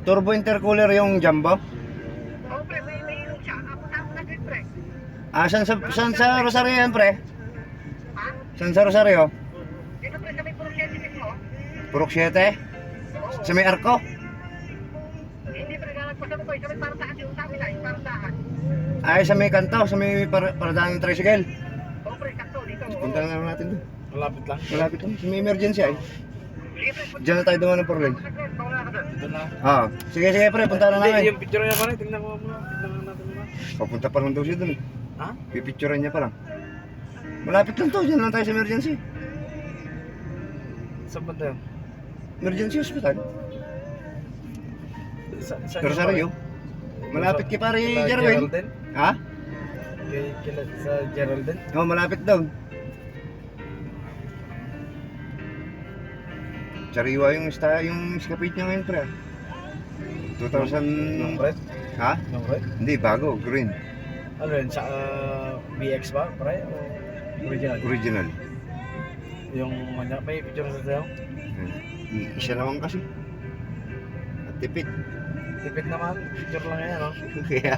Turbo intercooler yung Jumbo? Oo, pre, may ilong siya. Ako na din, pre. Ah, saan sa Rosario yan, pre? Ha? Saan sa Rosario? Dito, pre, sa may porsyente mismo. Purok 7? Oo. Sa may Arco? Hindi, pre, lalagpasan mo ko. Sa may paradahan yung sa amin ay, paradahan. Ay, sa may kanto, sa may paradahan ng tricycle. Oo, pre, sakto, dito. Punta na naman natin doon. Malapit lang. Malapit lang, sa may emergency ay. Sige, pre, punta. Diyan na tayo dumaan ng 4 lane. Bawala ka doon. Dito na. Ah, sige pre, punta na Hindi, namin. yung picture niya pa rin. Tingnan mo muna. Tingnan natin muna. Papunta pa lang daw siya doon. Ha? Pipicturean niya pa lang. Malapit lang to, diyan lang tayo sa emergency. Saan ba tayo? Emergency hospital. Sa Rosario. Malapit kay pare Kila Jerwin. Geraldine? Ha? Sa Geraldine? Oh, malapit daw. Sariwa yung escapade niya ngayon, pre. 2000... Yung red? Ha? Yung red? Hindi, bago, green. Ano yun? Sa BX ba? Pare? O original? Original. Yung may picture sa tayo? Isa naman kasi. At tipid. Tipid naman. Picture lang yan, no? Kaya,